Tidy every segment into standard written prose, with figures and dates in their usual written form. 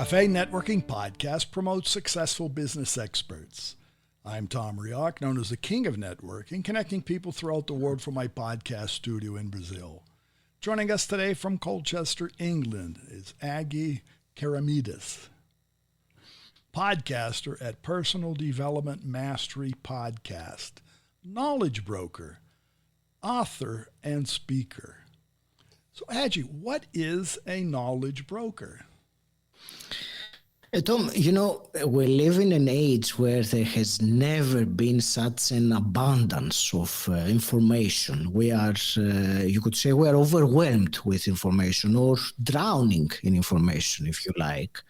Cafe Networking Podcast promotes successful business experts. I'm Tom Rioch, known as the King of Networking, connecting people throughout the world from my podcast studio in Brazil. Joining us today from Colchester, England, is Aggie Keramidas, podcaster at Personal Development Mastery Podcast, knowledge broker, author, and speaker. So, Aggie, what is a knowledge broker? Tom, we live in an age where there has never been such an abundance of information. We are, you could say, we are overwhelmed with information or drowning in information, if you like.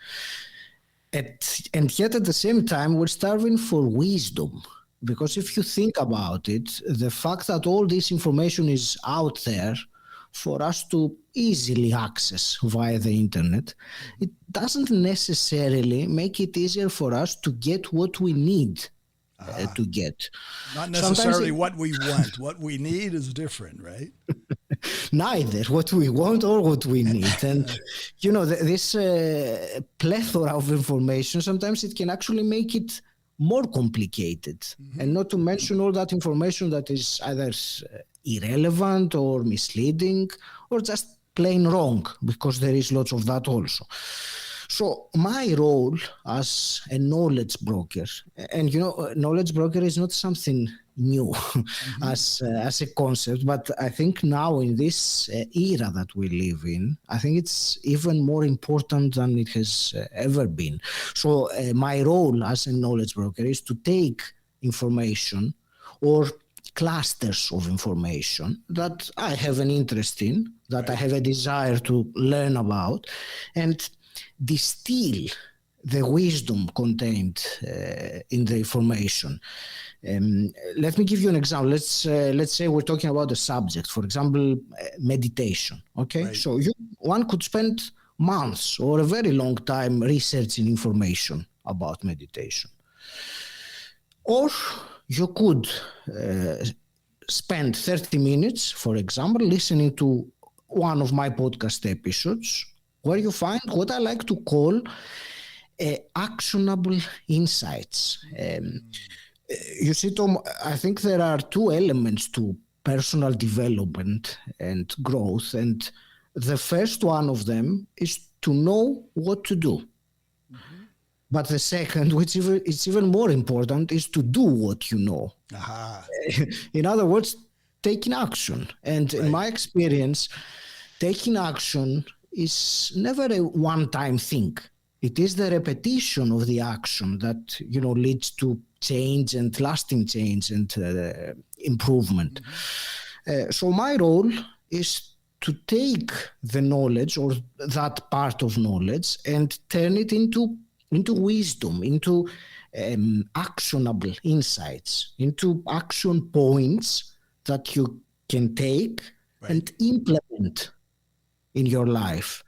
And yet at the same time, we're starving for wisdom. Because if you think about it, the fact that all this information is out there for us to easily access via the internet, it doesn't necessarily make it easier for us to get what we need to get. Not necessarily what we want. What we need is different, right? Neither what we want or what we need. And, this plethora of information, sometimes it can actually make it more complicated. Mm-hmm. And not to mention all that information that is either irrelevant or misleading or just plain wrong, because there is lots of that also. So my role as a knowledge broker, and knowledge broker is not something new mm-hmm. as a concept, but I think now in this era that we live in, I think it's even more important than it has ever been. So my role as a knowledge broker is to take information or clusters of information that I have an interest in, that I have a desire to learn about, and distill the wisdom contained in the information. Let me give you an example. Let's say we're talking about a subject, for example, meditation. Okay, right. So one could spend months or a very long time researching information about meditation, or you could spend 30 minutes, for example, listening to one of my podcast episodes where you find what I like to call actionable insights. You see, Tom, I think there are two elements to personal development and growth. And the first one of them is to know what to do. Mm-hmm. But the second, which is even more important, is to do what you know. In other words, taking action. And right. In my experience, taking action is never a one-time thing. It is the repetition of the action that, leads to change and lasting change and improvement. Mm-hmm. So my role is to take the knowledge or that part of knowledge and turn it into wisdom, into actionable insights, into action points that you can take right. and implement in your life.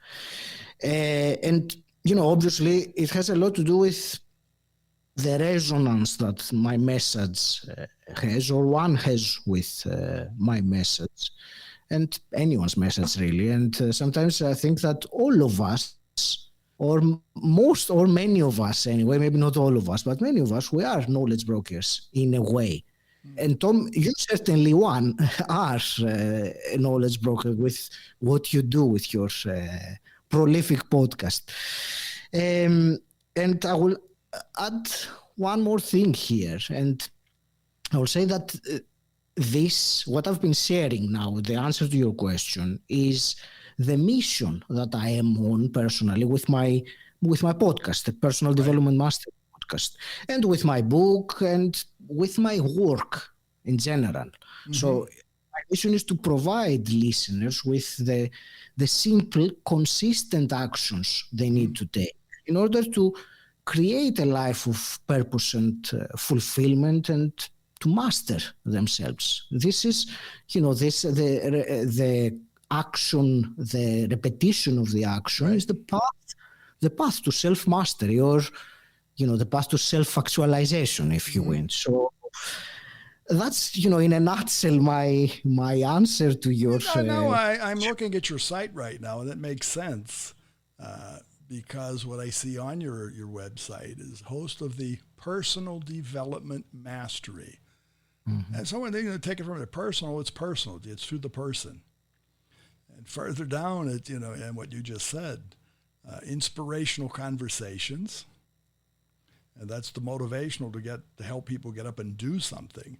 And, obviously it has a lot to do with the resonance that my message has, or one has with my message, and anyone's message really. And sometimes I think that all of us, or most or many of us anyway, maybe not all of us, but many of us, we are knowledge brokers in a way. And Tom, you certainly are a knowledge broker with what you do with your prolific podcast. And I will add one more thing here. And I will say that what I've been sharing now, the answer to your question, is the mission that I am on personally with my podcast, the Personal Development Mastery Podcast, and with my book and with my work in general. Mm-hmm. So my mission is to provide listeners with the simple, consistent actions they need to take in order to create a life of purpose and fulfillment and to master themselves. This is, the action, the repetition of the action right. is the path to self-mastery, or the path to self-actualization, if you will. So that's, in a nutshell, my answer to your... I'm looking at your site right now, and that makes sense. because what I see on your website is host of the Personal Development Mastery. And so when they take it from the personal, it's personal. It's to the person. And further down, and what you just said, inspirational conversations, and that's the motivational to help people get up and do something,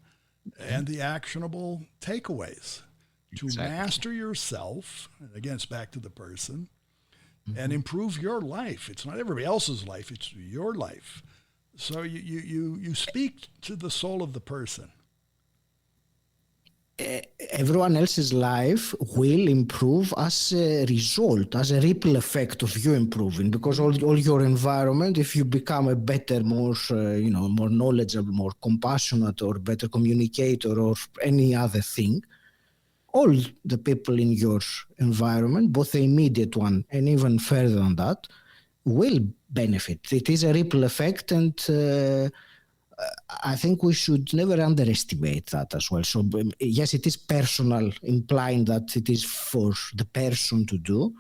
and the actionable takeaways to master yourself. And again, it's back to the person, and improve your life. It's not everybody else's life; it's your life. So you speak to the soul of the person. Everyone else's life will improve as a result, as a ripple effect of you improving, because all your environment, if you become a better, more more knowledgeable, more compassionate, or better communicator, or any other thing, all the people in your environment, both the immediate one and even further than that, will benefit. It is a ripple effect, and I think we should never underestimate that as well. So yes, it is personal, implying that it is for the person to do,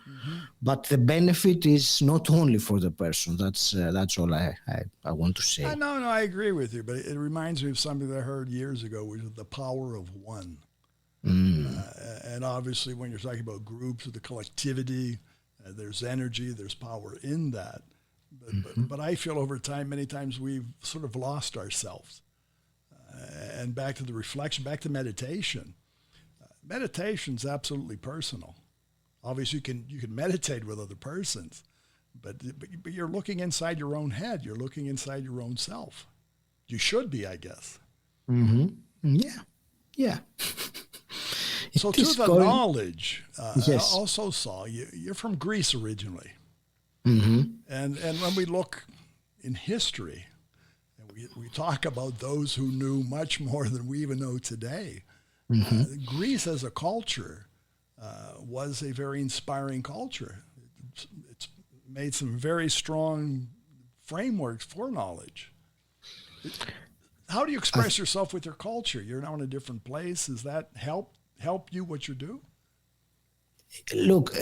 but the benefit is not only for the person. That's all I want to say. No, I agree with you, but it reminds me of something that I heard years ago, which is the power of one. And obviously, when you're talking about groups, the collectivity, there's energy, there's power in that. But I feel over time, many times we've sort of lost ourselves. And back to the reflection, back to meditation. Meditation's absolutely personal. Obviously, you can meditate with other persons, but you're looking inside your own head. You're looking inside your own self. You should be, I guess. Yeah. So to the knowledge, yes. I also saw you're from Greece originally. And when we look in history, and we talk about those who knew much more than we even know today, Greece as a culture was a very inspiring culture. It's made some very strong frameworks for knowledge. How do you express yourself with your culture? You're now in a different place. Does that help you what you do? Look,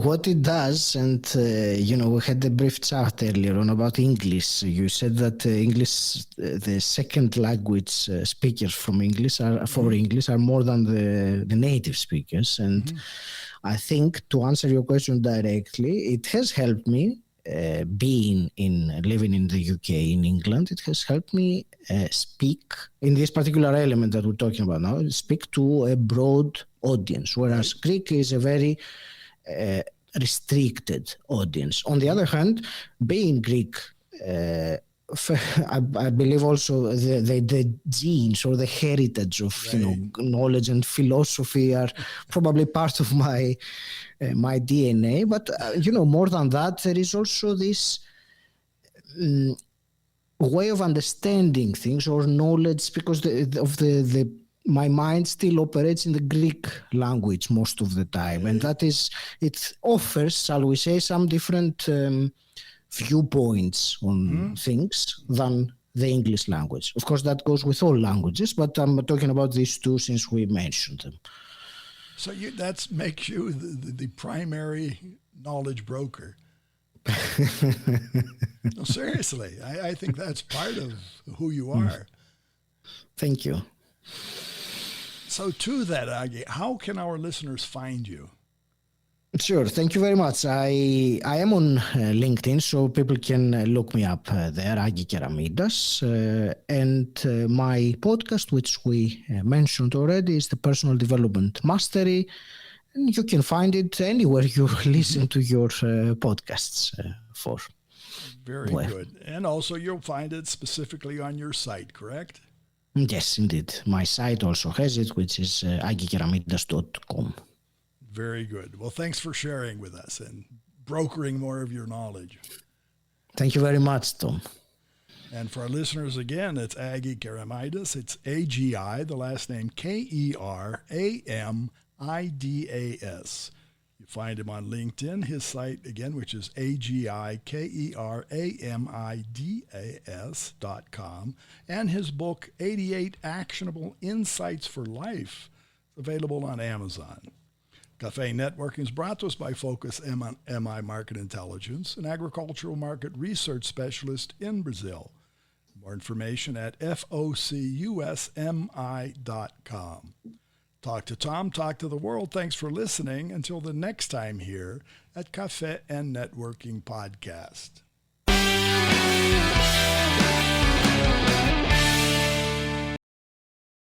what it does, and we had a brief chat earlier on about English. You said that English, the second language speakers from English are more than the native speakers. And I think, to answer your question directly, it has helped me living in the UK, in England. It has helped me speak in this particular element that we're talking about now, speak to a broad audience, whereas Greek is a very restricted audience. On the other hand, being Greek, I believe also the genes or the heritage of knowledge and philosophy are probably part of my DNA. But more than that, there is also this way of understanding things or knowledge, because my mind still operates in the Greek language most of the time, and that is, it offers, shall we say, some different viewpoints on things than the English language. Of course, that goes with all languages, but I'm talking about these two since we mentioned them. So that makes you the primary knowledge broker. No, seriously, I think that's part of who you are. Thank you. So to that, Agi, how can our listeners find you? Sure. Thank you very much. I am on LinkedIn, so people can look me up there, Agi Keramidas. And my podcast, which we mentioned already, is the Personal Development Mastery. And you can find it anywhere you listen to your podcasts for. Very good. And also you'll find it specifically on your site, correct? Yes, indeed. My site also has it, which is agikeramidas.com. Very good. Well, thanks for sharing with us and brokering more of your knowledge. Thank you very much, Tom. And for our listeners, again, it's Agi Keramidas. It's A-G-I, the last name Keramidas. You find him on LinkedIn. His site, again, which is AGIKERAMIDAS.com. And his book, 88 Actionable Insights for Life, is available on Amazon. Cafe Networking is brought to us by Focus MI Market Intelligence, an agricultural market research specialist in Brazil. More information at focusmi.com. Talk to Tom, talk to the world. Thanks for listening. Until the next time here at Cafe and Networking Podcast.